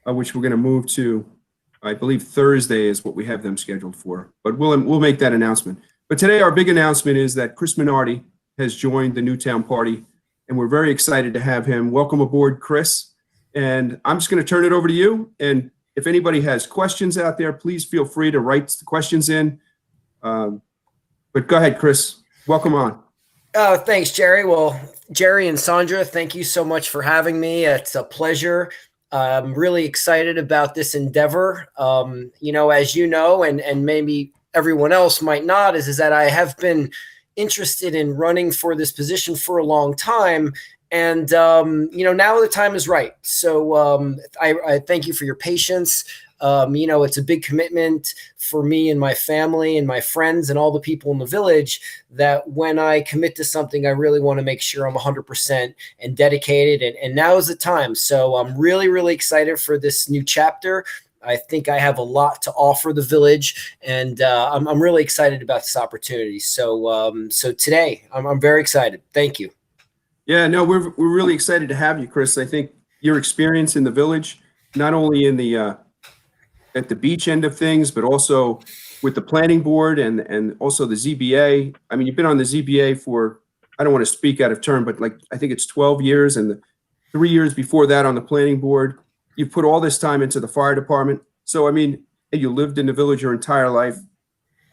which we're going to move to, I believe Thursday is what we have them scheduled for. But we'll make that announcement. But today our big announcement is that Chris Minardi has joined the Newtown Party, and we're very excited to have him. Welcome aboard, Chris. And I'm just going to turn it over to you. And if anybody has questions out there, please feel free to write the questions in. But go ahead, Chris. Welcome on. Oh, thanks, Jerry. Well, Jerry and Sandra, thank you so much for having me. It's a pleasure. I'm really excited about this endeavor. As you know, and maybe everyone else might not, is that I have been interested in running for this position for a long time. And, now the time is right. So I thank you for your patience. It's a big commitment for me and my family and my friends and all the people in the village that when I commit to something, I really want to make sure I'm 100% and dedicated. And now is the time. So I'm really, really excited for this new chapter. I think I have a lot to offer the village, and I'm really excited about this opportunity. So today I'm very excited. Thank you. Yeah, no, we're really excited to have you, Chris. I think your experience in the village, not only in the at the beach end of things, but also with the planning board and also the ZBA. I mean, you've been on the ZBA for, I don't want to speak out of turn, but I think it's 12 years, and the 3 years before that on the planning board. You've put all this time into the fire department. So, I mean, you lived in the village your entire life.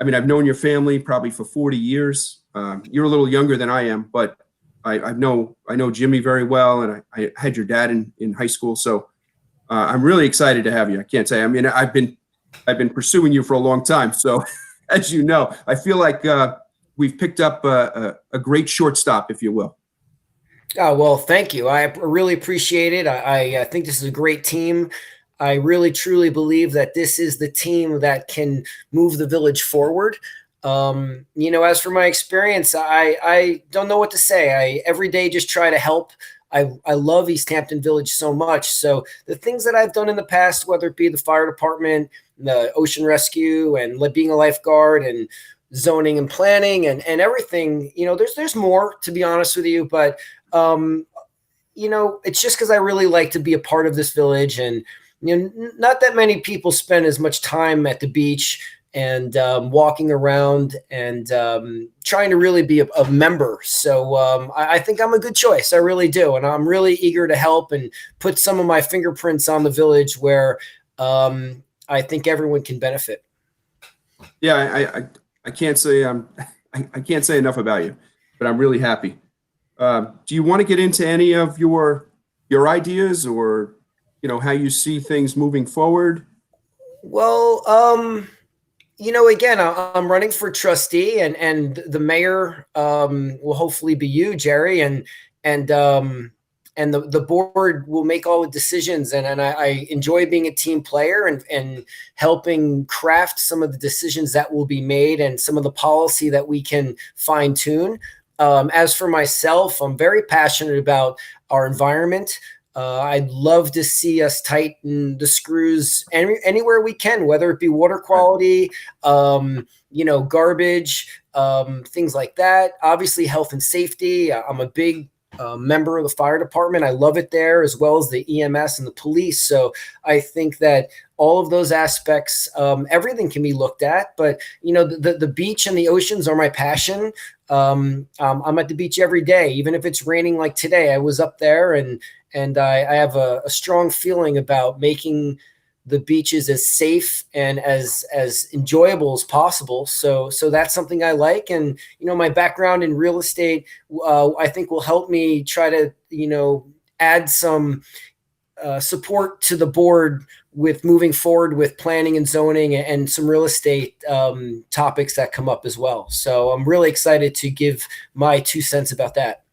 I mean, I've known your family probably for 40 years. You're a little younger than I am, but I know Jimmy very well, and I had your dad in high school. So I'm really excited to have you. I can't say. I mean, I've been pursuing you for a long time. So as you know, I feel like we've picked up a great shortstop, if you will. Oh, well, thank you. I really appreciate it. I think this is a great team. I really, truly believe that this is the team that can move the village forward. As for my experience, I don't know what to say. I every day just try to help. I love East Hampton Village so much. So the things that I've done in the past, whether it be the fire department, the ocean rescue, and being a lifeguard, and zoning and planning, and everything, there's more, to be honest with you. But it's just because I really like to be a part of this village, and not that many people spend as much time at the beach and walking around and trying to really be a member. So I think I'm a good choice. I really do. And I'm really eager to help and put some of my fingerprints on the village where I think everyone can benefit. Yeah, I can't say I can't say enough about you, but I'm really happy. Do you want to get into any of your ideas, or how you see things moving forward? Well, again, I'm running for trustee, and the mayor will hopefully be you, Jerry, and the board will make all the decisions. And I enjoy being a team player and helping craft some of the decisions that will be made and some of the policy that we can fine tune. As for myself, I'm very passionate about our environment. I'd love to see us tighten the screws anywhere we can, whether it be water quality, garbage, things like that. Obviously, health and safety. I'm a big member of the fire department. I love it there, as well as the EMS and the police. So I think that all of those aspects, everything can be looked at. But the beach and the oceans are my passion. I'm at the beach every day, even if it's raining like today. I was up there, and I have a strong feeling about making the beaches as safe and as enjoyable as possible. So that's something I like. And, my background in real estate, I think will help me try to, add some support to the board with moving forward with planning and zoning and some real estate topics that come up as well. So I'm really excited to give my 2 cents about that.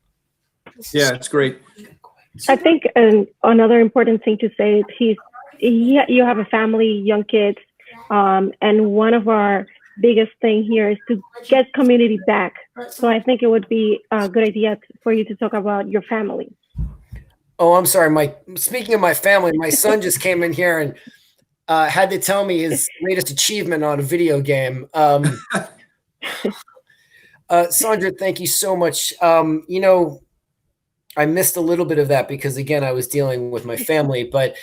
Yeah, it's great. I think another important thing to say is you have a family, young kids, and one of our biggest thing here is to get community back. So I think it would be a good idea for you to talk about your family. Oh, I'm sorry. Speaking of my family, my son just came in here and had to tell me his latest achievement on a video game. Sandra, thank you so much. I missed a little bit of that because, again, I was dealing with my family. But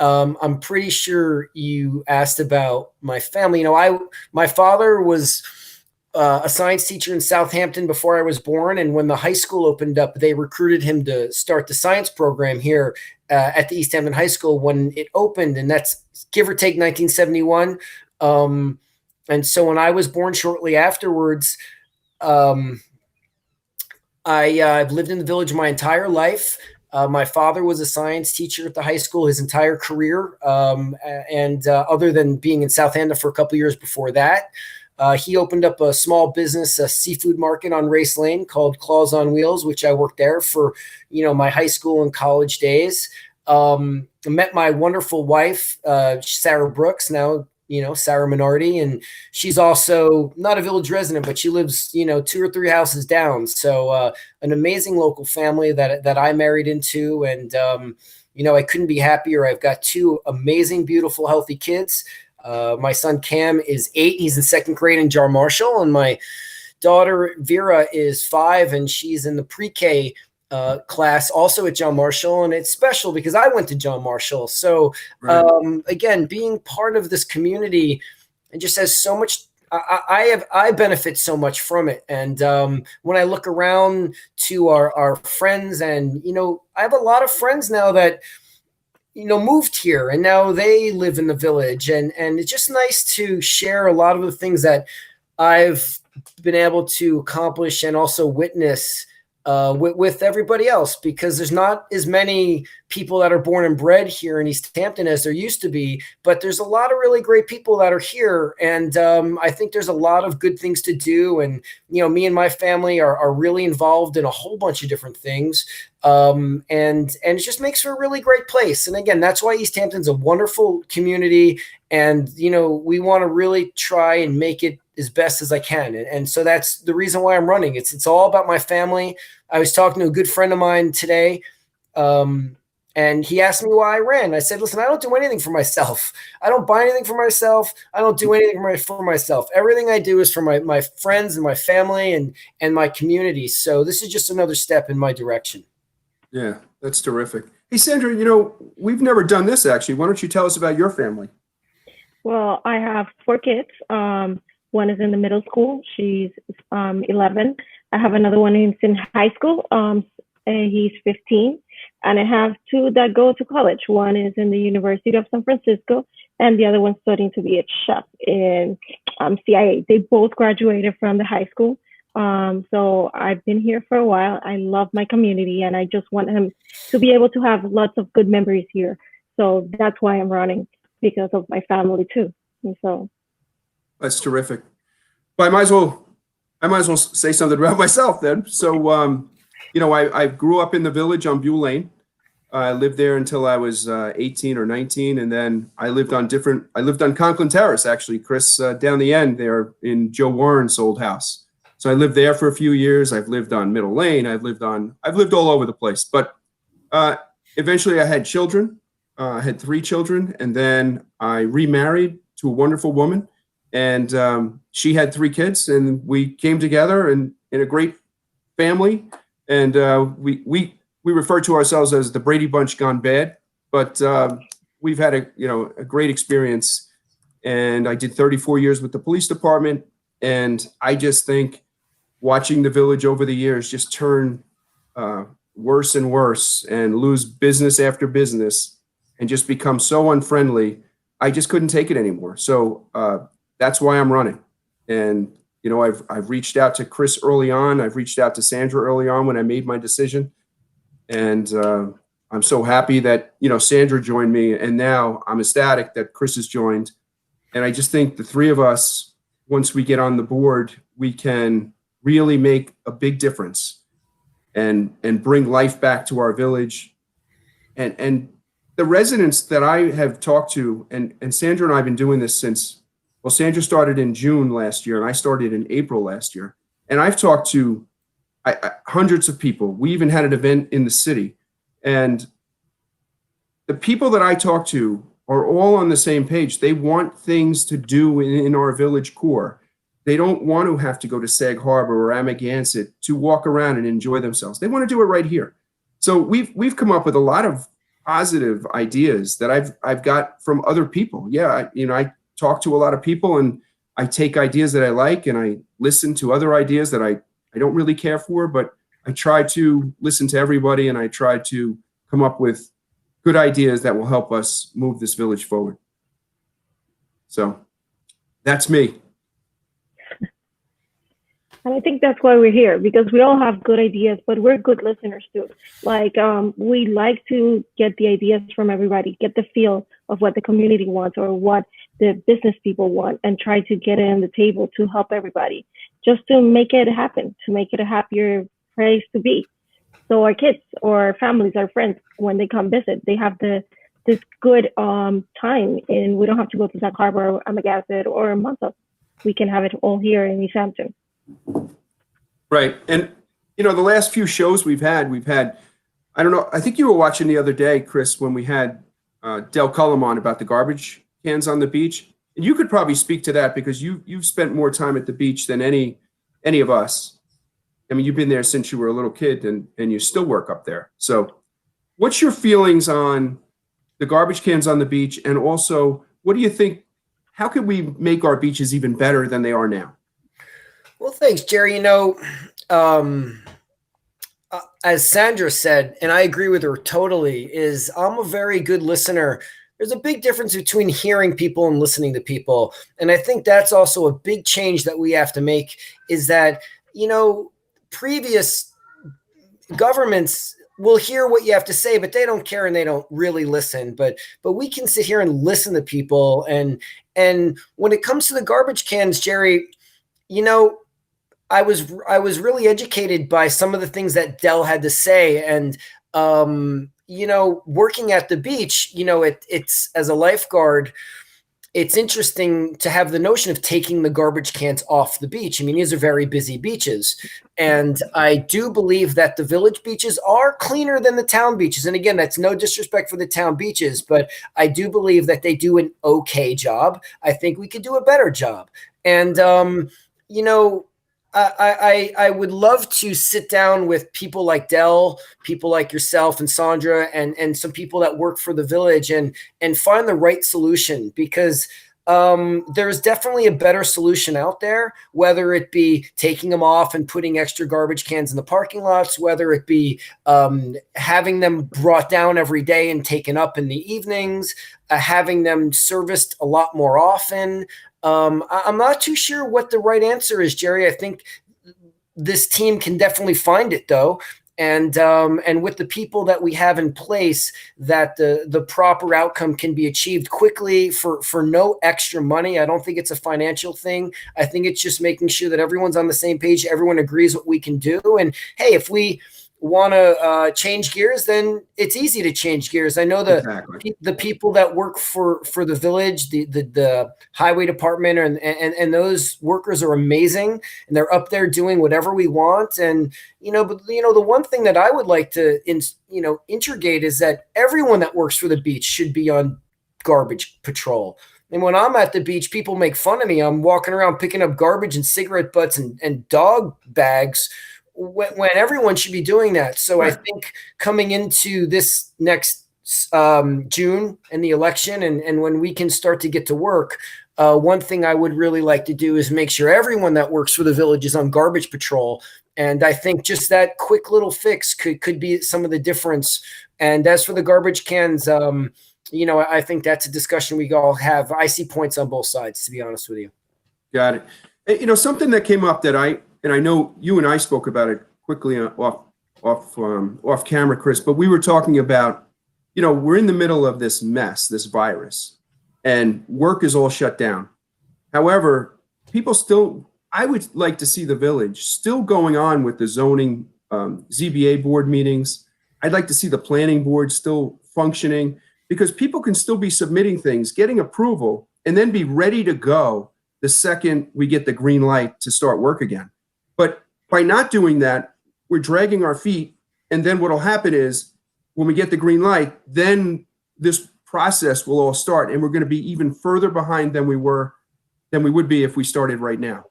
I'm pretty sure you asked about my family. My father was a science teacher in Southampton before I was born. And when the high school opened up, they recruited him to start the science program here at the East Hampton High School when it opened. And that's give or take 1971. And so when I was born shortly afterwards, I've lived in the Village my entire life. My father was a science teacher at the high school his entire career. And other than being in Southampton for a couple of years before that, he opened up a small business, a seafood market on Race Lane called Claws on Wheels, which I worked there for, my high school and college days. I met my wonderful wife, Sarah Brooks, now, Sarah Minardi, and she's also not a Village resident, but she lives, 2 or 3 houses down. So an amazing local family that I married into. And, I couldn't be happier. I've got 2 amazing, beautiful, healthy kids. My son Cam is 8. He's in 2nd grade in Jar Marshall. And my daughter Vera is 5, and she's in the pre-K class also at John Marshall. And it's special because I went to John Marshall. So Right. Again, being part of this community, it just has so much. I benefit so much from it. And when I look around to our friends, and I have a lot of friends now that moved here, and now they live in the Village, and it's just nice to share a lot of the things that I've been able to accomplish and also witness with everybody else, because there's not as many people that are born and bred here in East Hampton as there used to be, but there's a lot of really great people that are here. And I think there's a lot of good things to do. And, me and my family are really involved in a whole bunch of different things. And it just makes for a really great place. And again, that's why East Hampton's a wonderful community. And, we want to really try and make it as best as I can. And so that's the reason why I'm running. It's all about my family. I was talking to a good friend of mine today, and he asked me why I ran. I said, listen, I don't do anything for myself. I don't buy anything for myself. I don't do anything for myself. Everything I do is for my friends and my family and my community. So this is just another step in my direction. Yeah, that's terrific. Hey, Sandra, we've never done this actually. Why don't you tell us about your family? Well, I have 4 kids. One is in the middle school. She's 11. I have another one who's in high school. And he's 15. And I have 2 that go to college. One is in the University of San Francisco, and the other one's studying to be a chef in CIA. They both graduated from the high school. So I've been here for a while. I love my community, and I just want him to be able to have lots of good memories here. So that's why I'm running, because of my family too. And so That's terrific. But I might as well say something about myself then. So, I grew up in the Village on Buell Lane. I lived there until I was 18 or 19, and then I lived on Conklin Terrace, actually, Chris, down the end there in Joe Warren's old house. So I lived there for a few years. I've lived on Middle Lane. I've lived all over the place. But eventually, I had children. I had 3 children, and then I remarried to a wonderful woman. And she had 3 kids, and we came together in a great family. And we refer to ourselves as the Brady Bunch gone bad, but we've had a great experience. And I did 34 years with the police department, and I just think watching the Village over the years just turn worse and worse, and lose business after business, and just become so unfriendly, I just couldn't take it anymore. So that's why I'm running. And I've reached out to Chris early on. I've reached out to Sandra early on when I made my decision. And I'm so happy that, Sandra joined me. And now I'm ecstatic that Chris has joined. And I just think the 3 of us, once we get on the board, we can really make a big difference and bring life back to our Village. And the residents that I have talked to, and Sandra and I have been doing this since, well, Sandra started in June last year, and I started in April last year. And I've talked to hundreds of people. We even had an event in the city. And the people that I talk to are all on the same page. They want things to do in our Village core. They don't want to have to go to Sag Harbor or Amagansett to walk around and enjoy themselves. They want to do it right here. So we've come up with a lot of positive ideas that I've got from other people. Yeah, I talk to a lot of people, and I take ideas that I like, and I listen to other ideas that I don't really care for, but I try to listen to everybody, and I try to come up with good ideas that will help us move this village forward. So that's me. And I think that's why we're here, because we all have good ideas, but we're good listeners too. Like, we like to get the ideas from everybody, get the feel of what the community wants or what the business people want, and try to get it on the table to help everybody, just to make it happen, to make it a happier place to be. So our kids or families, our friends, when they come visit, they have this good time, and we don't have to go to Sag Harbor or Amagassett or Montauk. We can have it all here in East Hampton. Right. And, the last few shows we've had, I don't know, I think you were watching the other day, Chris, when we had Del Cullum on about the garbage cans on the beach. And you could probably speak to that, because you've spent more time at the beach than any of us. I mean, you've been there since you were a little kid, and you still work up there. So what's your feelings on the garbage cans on the beach? And also, what do you think, how can we make our beaches even better than they are now? Well, thanks, Jerry. As Sandra said, and I agree with her totally, is I'm a very good listener. There's a big difference between hearing people and listening to people. And I think that's also a big change that we have to make, is that, previous governments will hear what you have to say, but they don't care and they don't really listen. But we can sit here and listen to people. And when it comes to the garbage cans, Jerry, I was really educated by some of the things that Del had to say. And, working at the beach, it's as a lifeguard, it's interesting to have the notion of taking the garbage cans off the beach. I mean, these are very busy beaches. And I do believe that the village beaches are cleaner than the town beaches. And again, that's no disrespect for the town beaches, but I do believe that they do an okay job. I think we could do a better job. And, I would love to sit down with people like Del, people like yourself and Sandra, and some people that work for the village, and find the right solution, because there's definitely a better solution out there, whether it be taking them off and putting extra garbage cans in the parking lots, whether it be having them brought down every day and taken up in the evenings, having them serviced a lot more often. I'm not too sure what the right answer is, Jerry. I think this team can definitely find it, though. And with the people that we have in place, that the proper outcome can be achieved quickly for no extra money. I don't think it's a financial thing. I think it's just making sure that everyone's on the same page. Everyone agrees what we can do. And hey, if we want to change gears, then it's easy to change gears. I know the people that work for the village, the highway department, and those workers are amazing, and they're up there doing whatever we want. And the one thing that I would like to integrate is that everyone that works for the beach should be on garbage patrol. And when I'm at the beach, people make fun of me. I'm walking around picking up garbage and cigarette butts and dog bags, when everyone should be doing that. So right. I think coming into this next June and the election, and when we can start to get to work, one thing I would really like to do is make sure everyone that works for the village is on garbage patrol. And I think just that quick little fix could be some of the difference. And as for the garbage cans, I think that's a discussion we all have. I see points on both sides, to be honest with you. Got it. Something that came up that I know you and I spoke about it quickly off camera, Chris, but we were talking about, we're in the middle of this mess, this virus, and work is all shut down. However, I would like to see the village still going on with the zoning ZBA board meetings. I'd like to see the planning board still functioning, because people can still be submitting things, getting approval, and then be ready to go the second we get the green light to start work again. But by not doing that, we're dragging our feet. And then what'll happen is, when we get the green light, then this process will all start, and we're going to be even further behind than we would be if we started right now.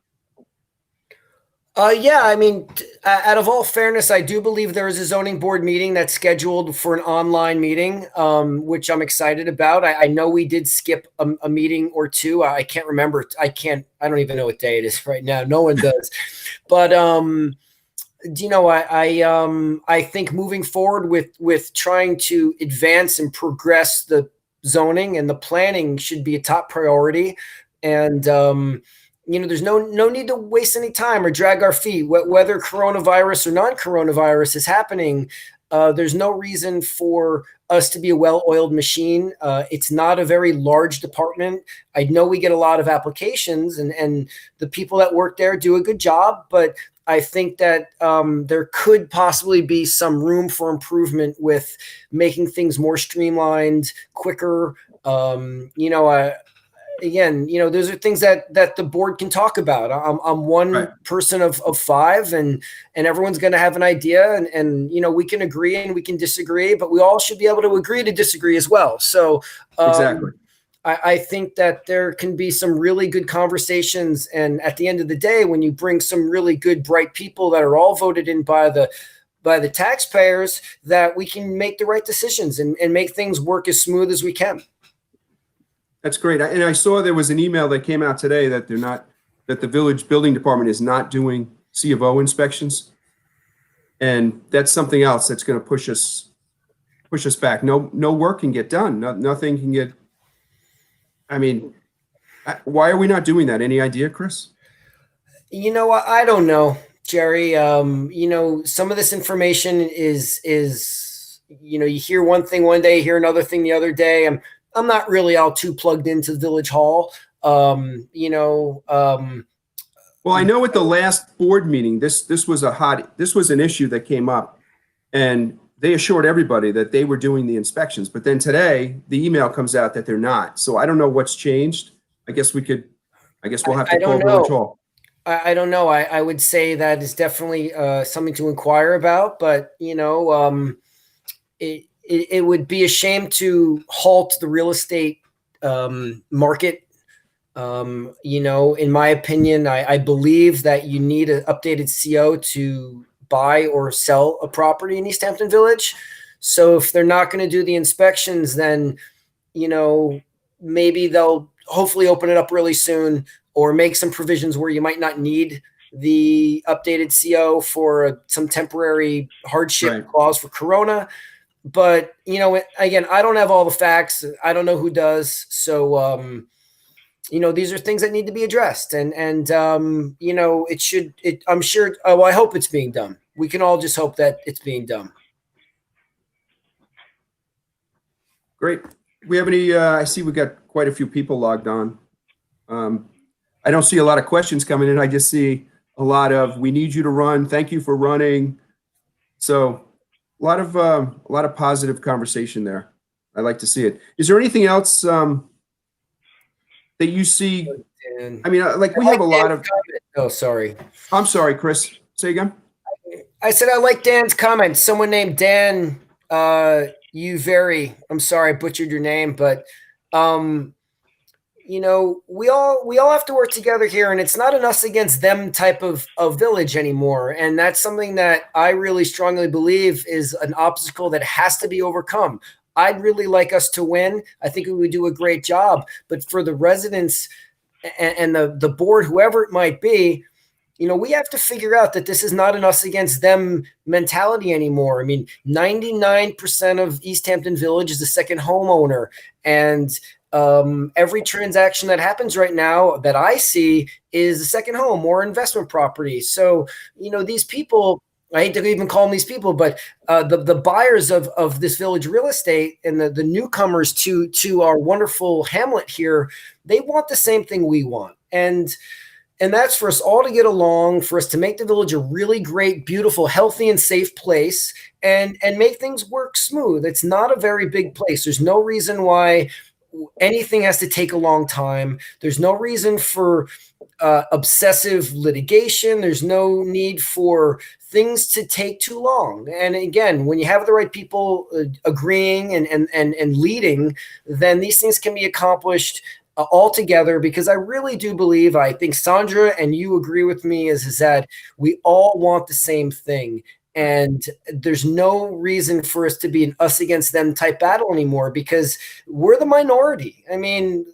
Yeah, I mean, out of all fairness, I do believe there is a zoning board meeting that's scheduled for an online meeting, which I'm excited about. I know we did skip a meeting or two. I can't remember. I don't even know what day it is right now. No one does. But, I think moving forward with trying to advance and progress the zoning and the planning should be a top priority. And, there's no need to waste any time or drag our feet. Whether coronavirus or non-coronavirus is happening, there's no reason for us to be a well-oiled machine. It's not a very large department. I know we get a lot of applications, and the people that work there do a good job, but I think that there could possibly be some room for improvement with making things more streamlined, quicker. Again, those are things that the board can talk about. I'm one Right. person of five, and everyone's going to have an idea, and we can agree and we can disagree, but we all should be able to agree to disagree as well. So Exactly. I think that there can be some really good conversations, and at the end of the day, when you bring some really good, bright people that are all voted in by the taxpayers, that we can make the right decisions and make things work as smooth as we can. That's great. And I saw there was an email that came out today that that the village building department is not doing C of O inspections. And that's something else that's going to push us back. No work can get done. Nothing can get, I mean, why are we not doing that? Any idea, Chris? I don't know, Jerry. Some of this information is you hear one thing one day, hear another thing the other day. I'm not really all too plugged into Village Hall. Well, I know at the last board meeting, this was an issue that came up, and they assured everybody that they were doing the inspections. But then today, the email comes out that they're not. So I don't know what's changed. I guess we'll have to call Village Hall. I don't know. I would say that is definitely something to inquire about, but it would be a shame to halt the real estate market. In my opinion, I believe that you need an updated CO to buy or sell a property in East Hampton Village. So if they're not going to do the inspections, then, maybe they'll hopefully open it up really soon, or make some provisions where you might not need the updated CO for some temporary hardship clause for Corona. But, again, I don't have all the facts. I don't know who does. So, these are things that need to be addressed, and I'm sure, I hope it's being done. We can all just hope that it's being done. Great. We have any, I see we got quite a few people logged on. I don't see a lot of questions coming in. I just see a lot of, we need you to run. Thank you for running. So a lot of positive conversation there. I like to see it. Is there anything else that you see? I mean, we have a lot of. Oh, sorry. I'm sorry, Chris. Say again. I said I like Dan's comment. Someone named Dan. I'm sorry, I butchered your name, but we all have to work together here, and it's not an us against them type of village anymore. And that's something that I really strongly believe is an obstacle that has to be overcome. I'd really like us to win. I think we would do a great job, but for the residents and the board, whoever it might be, we have to figure out that this is not an us against them mentality anymore. I mean, 99% of East Hampton Village is a second homeowner, and every transaction that happens right now that I see is a second home or investment property. So, these people, I hate to even call them these people, but the buyers of this village real estate and the newcomers to our wonderful hamlet here, they want the same thing we want. And that's for us all to get along, for us to make the village a really great, beautiful, healthy, and safe place, and make things work smooth. It's not a very big place. There's no reason why anything has to take a long time. There's no reason for obsessive litigation. There's no need for things to take too long. And again, when you have the right people agreeing and leading, then these things can be accomplished all together, because I really do believe, I think Sandra and you agree with me, is that we all want the same thing. And there's no reason for us to be an us against them type battle anymore, because we're the minority. I mean,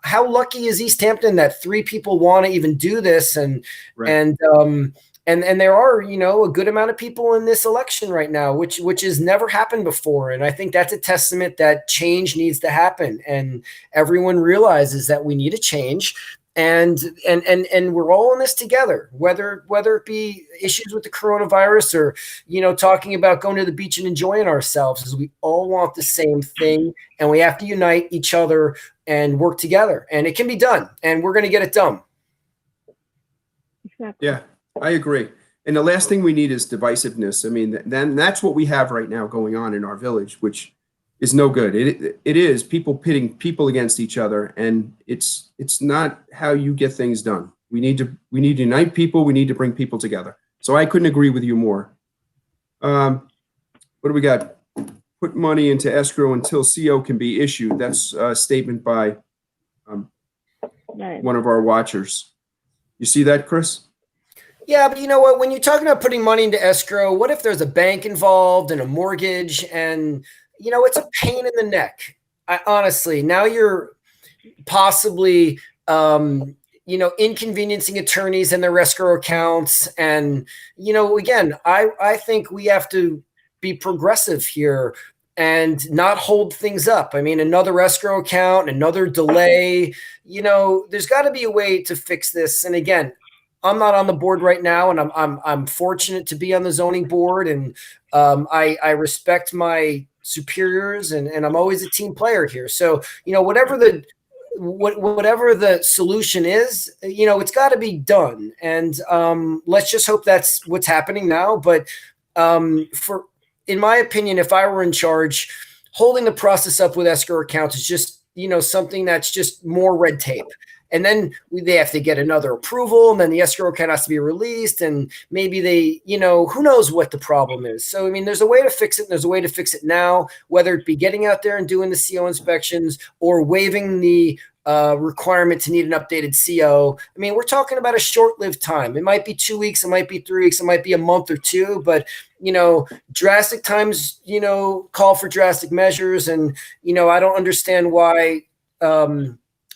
how lucky is East Hampton that 3 people want to even do this? And, Right. and there are, a good amount of people in this election right now, which has never happened before. And I think that's a testament that change needs to happen. And everyone realizes that we need a change. And we're all in this together, whether it be issues with the coronavirus or, talking about going to the beach and enjoying ourselves, because we all want the same thing, and we have to unite each other and work together, and it can be done, and we're going to get it done. Exactly. Yeah, I agree. And the last thing we need is divisiveness. I mean, then that's what we have right now going on in our village, which is no good. It is people pitting people against each other, and it's not how you get things done. We need to unite people. We need to bring people together. So I couldn't agree with you more. What do we got? Put money into escrow until CO can be issued. That's a statement by Right. one of our watchers. You see that, Chris? Yeah, but you know what? When you're talking about putting money into escrow, what if there's a bank involved and a mortgage, and it's a pain in the neck. Honestly, now you're possibly, inconveniencing attorneys and their escrow accounts. And, again, I think we have to be progressive here and not hold things up. I mean, another escrow account, another delay, there's got to be a way to fix this. And again, I'm not on the board right now, and I'm fortunate to be on the zoning board, and I respect my superiors, and I'm always a team player here. So whatever the solution is, it's got to be done, and let's just hope that's what's happening now. But in my opinion, if I were in charge, holding the process up with escrow accounts is just something that's just more red tape. And then they have to get another approval, and then the escrow account has to be released, and maybe they, who knows what the problem is. So, I mean, there's a way to fix it, and there's a way to fix it now, whether it be getting out there and doing the CO inspections or waiving the requirement to need an updated CO. I mean, we're talking about a short-lived time. It might be 2 weeks, it might be 3 weeks, it might be a month or two, but drastic times, call for drastic measures. And, I don't understand why,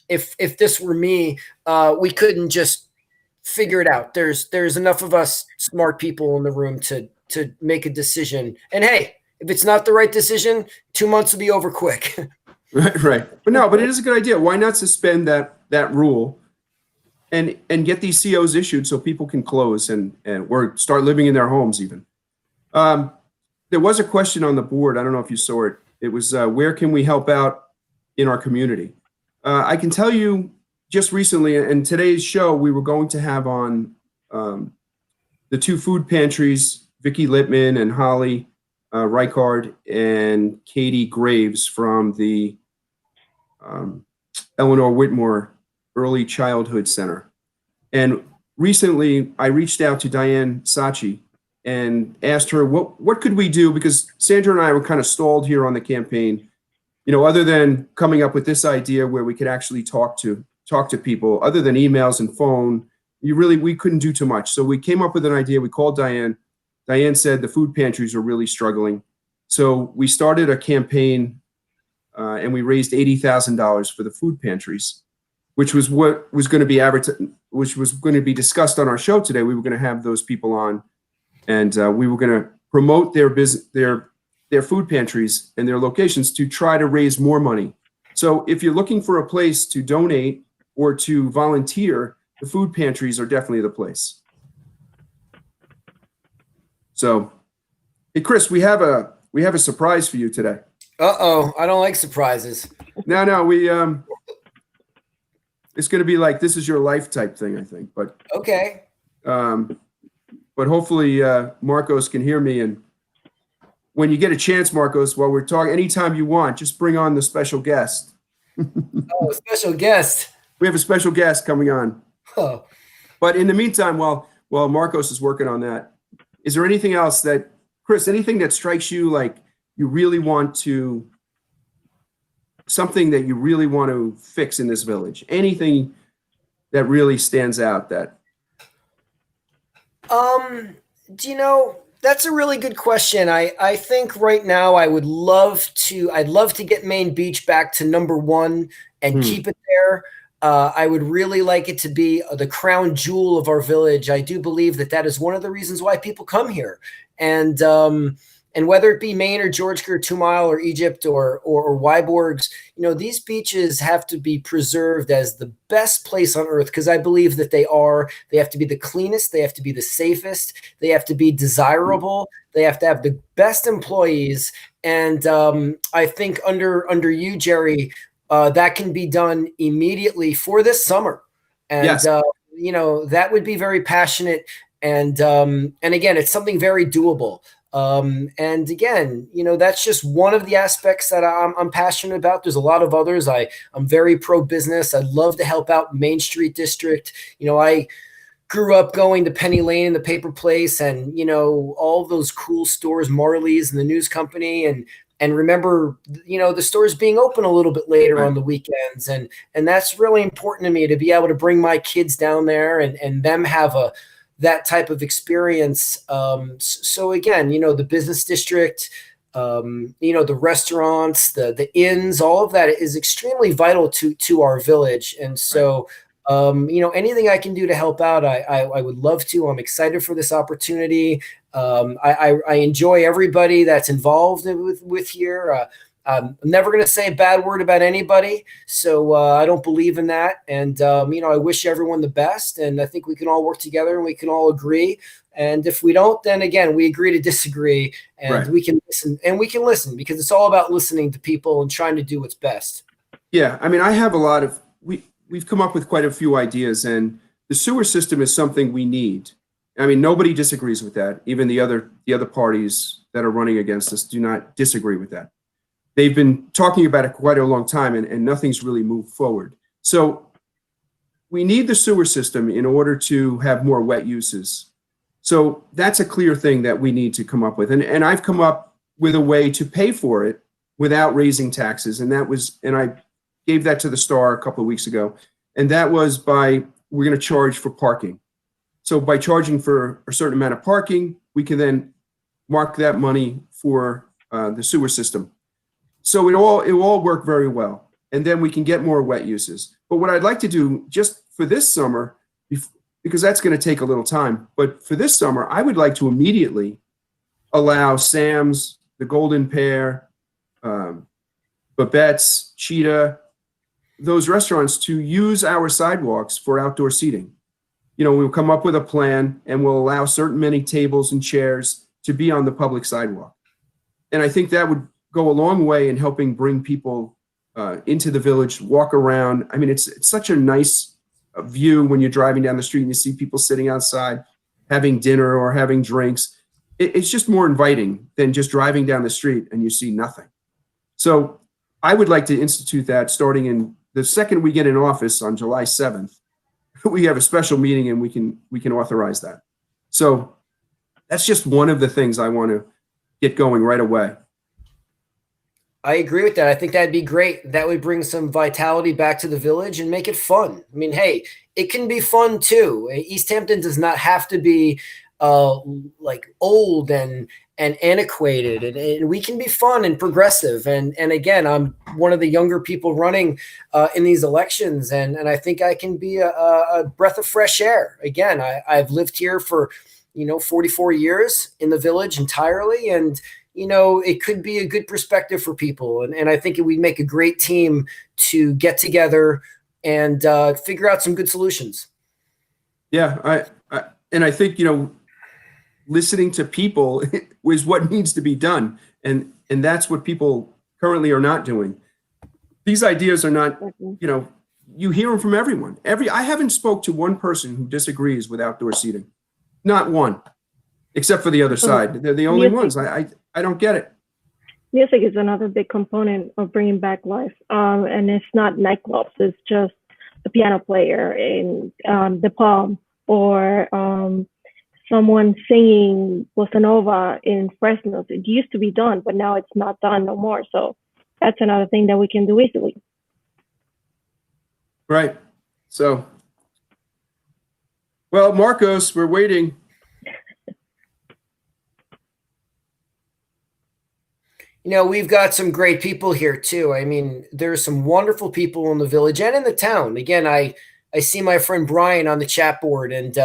if this were me, we couldn't just figure it out. There's enough of us smart people in the room to make a decision. And hey, if it's not the right decision, 2 months will be over quick. Right. But it is a good idea. Why not suspend that rule and get these COs issued so people can close and or start living in their homes even. There was a question on the board. I don't know if you saw it. It was where can we help out in our community? I can tell you just recently, in today's show, we were going to have on the 2 food pantries, Vicki Littman and Holly Reichard and Katie Graves from the Eleanor Whitmore Early Childhood Center. And recently, I reached out to Diane Sachi and asked her, what could we do? Because Sandra and I were kind of stalled here on the campaign. Other than coming up with this idea where we could actually talk to people, other than emails and phone, we couldn't do too much. So we came up with an idea. We called Diane. Diane said the food pantries are really struggling. So we started a campaign and we raised $80,000 for the food pantries, which was what was going to be which was going to be discussed on our show today. We were going to have those people on, and we were going to promote their business, their food pantries and their locations to try to raise more money. So if you're looking for a place to donate or to volunteer, the food pantries are definitely the place. So, hey, Chris, we have a surprise for you today. Uh-oh, I don't like surprises. No, we it's going to be like this is your life type thing, I think. But okay. But hopefully Marcos can hear me, and when you get a chance, Marcos, while we're talking, anytime you want, just bring on the special guest. Oh, special guest. We have a special guest coming on. Oh. But in the meantime, while Marcos is working on that, is there anything else Chris, anything that strikes you like you really want to something that you really want to fix in this village? Anything that really stands out that? That's a really good question. I think right now I'd love to get Main Beach back to #1 and keep it there. I would really like it to be the crown jewel of our village. I do believe that is one of the reasons why people come here. And whether it be Maine or George or 2 Mile or Egypt or Wyborgs, these beaches have to be preserved as the best place on earth, because I believe that they are. They have to be the cleanest. They have to be the safest. They have to be desirable. They have to have the best employees. And I think under you, Jerry, that can be done immediately for this summer. And, Yes. That would be very passionate. And again, it's something very doable. And again, that's just one of the aspects that I'm passionate about. There's a lot of others. I'm very pro business. I'd love to help out Main Street District. I grew up going to Penny Lane and the Paper Place, and all those cool stores, Marley's and the News Company, and remember, the stores being open a little bit later on the weekends, and that's really important to me, to be able to bring my kids down there and them have that type of experience. So again, the business district, the restaurants, the inns, all of that is extremely vital to our village. And so, anything I can do to help out, I would love to. I'm excited for this opportunity. I enjoy everybody that's involved with here. I'm never going to say a bad word about anybody. So I don't believe in that. And, I wish everyone the best. And I think we can all work together and we can all agree. And if we don't, then again, we agree to disagree, and we can listen, because it's all about listening to people and trying to do what's best. Yeah. I mean, I have we've come up with quite a few ideas, and the sewer system is something we need. I mean, nobody disagrees with that. Even the other parties that are running against us do not disagree with that. They've been talking about it quite a long time, and nothing's really moved forward. So we need the sewer system in order to have more wet uses. So that's a clear thing that we need to come up with. And I've come up with a way to pay for it without raising taxes. And I gave that to the Star a couple of weeks ago. And that was we're going to charge for parking. So by charging for a certain amount of parking, we can then mark that money for the sewer system. So it will all work very well. And then we can get more wet uses. But what I'd like to do just for this summer, because that's going to take a little time, but for this summer, I would like to immediately allow Sam's, the Golden Pear, Babette's, Cheetah, those restaurants to use our sidewalks for outdoor seating. We'll come up with a plan, and we'll allow certain many tables and chairs to be on the public sidewalk. And I think that would go a long way in helping bring people into the village, walk around. I mean, it's such a nice view when you're driving down the street and you see people sitting outside having dinner or having drinks. It's just more inviting than just driving down the street and you see nothing. So I would like to institute that starting in the second we get in office on July 7th. We have a special meeting and we can authorize that. So that's just one of the things I want to get going right away. I agree with that. I think that'd be great. That would bring some vitality back to the village and make it fun. I mean, hey, it can be fun too. East Hampton does not have to be like old and antiquated, and we can be fun and progressive. And again, I'm one of the younger people running in these elections, and I think I can be a breath of fresh air. Again, I've lived here for 44 years in the village entirely, and it could be a good perspective for people. And I think it would make a great team to get together and figure out some good solutions. Yeah. I think, listening to people is what needs to be done. And that's what people currently are not doing. These ideas are not, you hear them from everyone. I haven't spoke to one person who disagrees with outdoor seating. Not one, except for the other side. They're the only ones. I don't get it. Music is another big component of bringing back life. And it's not nightclubs. It's just the piano player in the pub, or someone singing bossa nova in Fresno. It used to be done, but now it's not done no more. So that's another thing that we can do easily. Right. So, well, Marcos, we're waiting. You know, we've got some great people here too. I mean, there's some wonderful people in the village and in the town. Again, I see my friend Brian on the chat board, and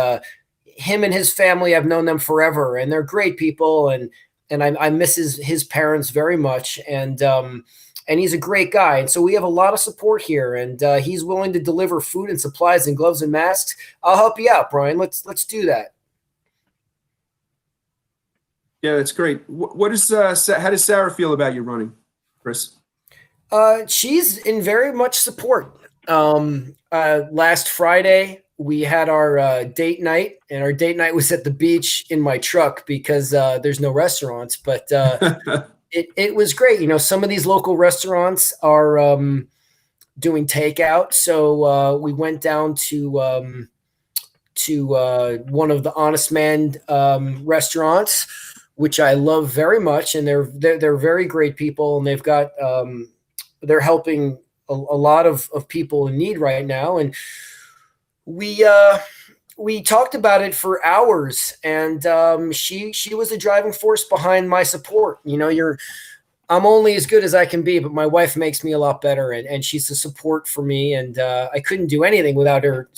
him and his family, I've known them forever, and they're great people. And I miss his parents very much. And he's a great guy. And so we have a lot of support here, and he's willing to deliver food and supplies and gloves and masks. I'll help you out, Brian. Let's do that. Yeah, that's great. What is how does Sarah feel about you running, Chris? She's in very much support. Last Friday we had our date night, and our date night was at the beach in my truck because there's no restaurants, but it was great. You know, some of these local restaurants are doing takeout, so we went down to one of the Honest Man restaurants, which I love very much, and they're very great people, and they've got they're helping a lot of people in need right now. And we talked about it for hours, and she was the driving force behind my support. You know, I'm only as good as I can be, but my wife makes me a lot better, and she's the support for me, and I couldn't do anything without her.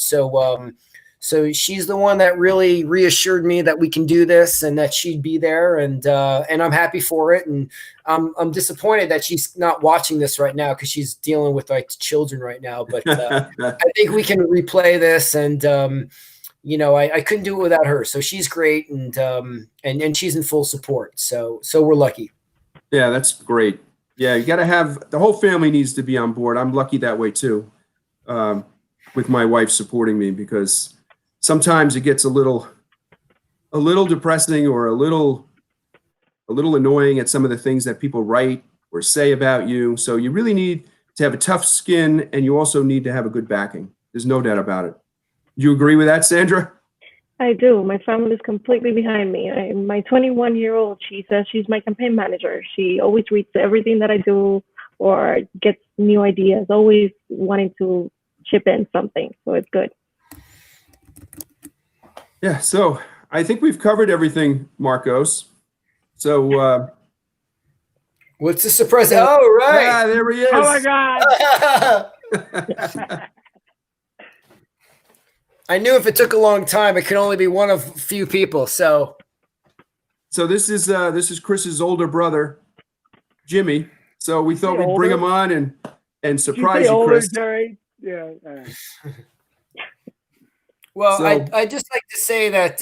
So she's the one that really reassured me that we can do this and that she'd be there, and I'm happy for it. And I'm disappointed that she's not watching this right now because she's dealing with like children right now. But I think we can replay this, and you know, I couldn't do it without her. So she's great, and she's in full support. So we're lucky. Yeah, that's great. Yeah, you got to have the whole family needs to be on board. I'm lucky that way too, with my wife supporting me, because sometimes it gets a little depressing or a little annoying at some of the things that people write or say about you. So you really need to have a tough skin, and you also need to have a good backing. There's no doubt about it. You agree with that, Sandra? I do. My family is completely behind me. My 21-year-old, she says she's my campaign manager. She always reads everything that I do or gets new ideas, always wanting to chip in something. So it's good. Yeah, so I think we've covered everything, Marcos. So what's the surprise? Oh, right. Yeah, there he is. Oh my God. I knew if it took a long time, it could only be one of few people. So this is Chris's older brother, Jimmy. So we thought we'd bring him on and surprise you, Chris. Jerry? Yeah. Well, So- I just like to say that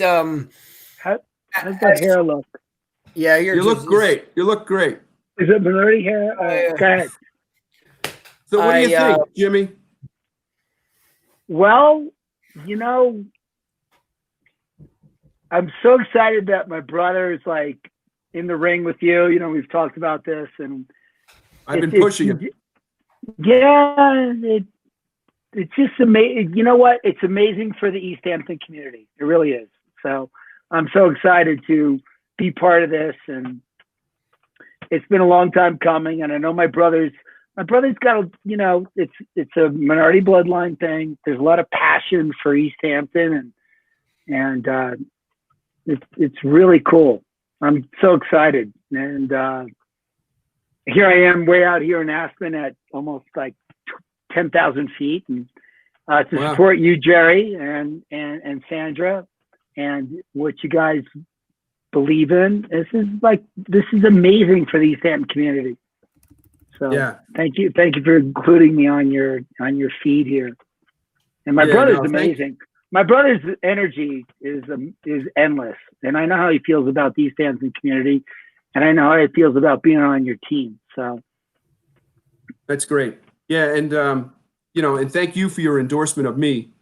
How's that hair look? yeah, You look great. You look great. Is it Minardi hair? Go ahead. So what do you I, think, Jimmy? Well, you know, I'm so excited that my brother is like in the ring with you. You know, we've talked about this, and I've been pushing him. Yeah, it's just amazing. You know what? It's amazing for the East Hampton community. It really is. So I'm so excited to be part of this, and it's been a long time coming. And I know my brother's got a, you know, it's a minority bloodline thing. There's a lot of passion for East Hampton, and it's really cool. I'm so excited, and here I am, way out here in Aspen at almost like 10,000 feet, and to Wow. support you, Jerry, and Sandra, and what you guys believe in. This is amazing for the East Hampton community. So Yeah. thank you for including me on your feed here. And my Yeah, brother's no, thank- amazing. My brother's energy is endless, and I know how he feels about the East Hampton community, and I know how he feels about being on your team. So That's great. Yeah, and you know, and thank you for your endorsement of me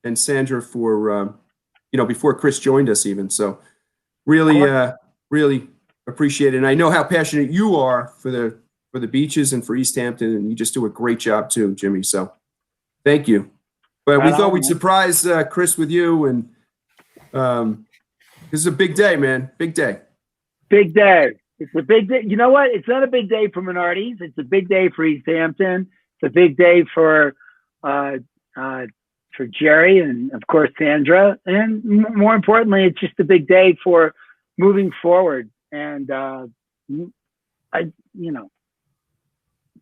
and Sandra for you know, before Chris joined us even. So really really appreciate it. And I know how passionate you are for the beaches and for East Hampton, and you just do a great job too, Jimmy. So thank you. But we Right thought on, we'd man. surprise Chris with you, and this is a big day, man. Big day. big day. It's a big day. You know what? It's not a big day for Minardi's. It's a big day for East Hampton. It's a big day for Jerry and of course Sandra. And more importantly, it's just a big day for moving forward. And I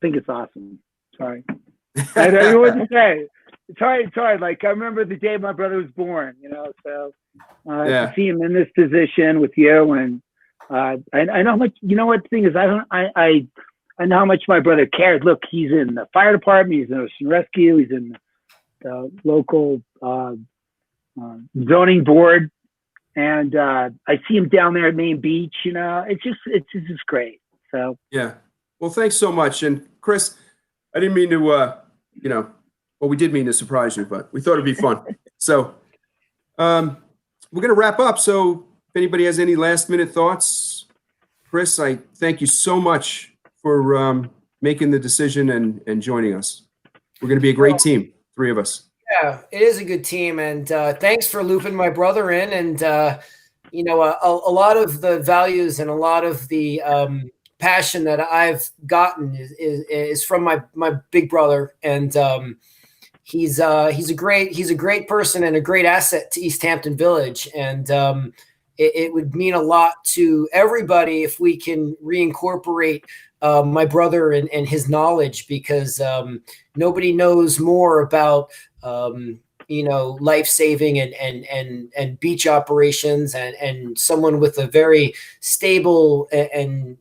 think it's awesome. Sorry. I don't know what to say. It's hard. Like, I remember the day my brother was born, so to see him in this position with you, and I know how much, what the thing is, I know how much my brother cares. Look, he's in the fire department, he's in ocean rescue, he's in the local zoning board, and I see him down there at Main Beach, it's just great. So Yeah. Well, thanks so much. And Chris, I didn't mean to, well, we did mean to surprise you, but we thought it'd be fun. So we're going to wrap up. So if anybody has any last minute thoughts, Chris, I thank you so much for making the decision and joining us. We're going to be a great team, three of us. Yeah, it is a good team. And thanks for looping my brother in. And, a lot of the values and a lot of the passion that I've gotten is from my big brother. And he's a great person and a great asset to East Hampton Village. And it would mean a lot to everybody if we can reincorporate my brother and his knowledge, because nobody knows more about life-saving and beach operations and someone with a very stable and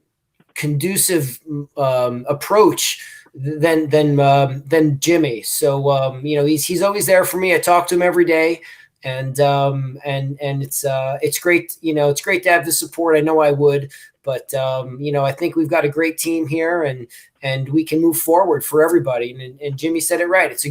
conducive approach than Jimmy. So he's always there for me. I talk to him every day, and it's great. It's great to have the support. I know I would, but I think we've got a great team here, and we can move forward for everybody. And Jimmy said it right. It's a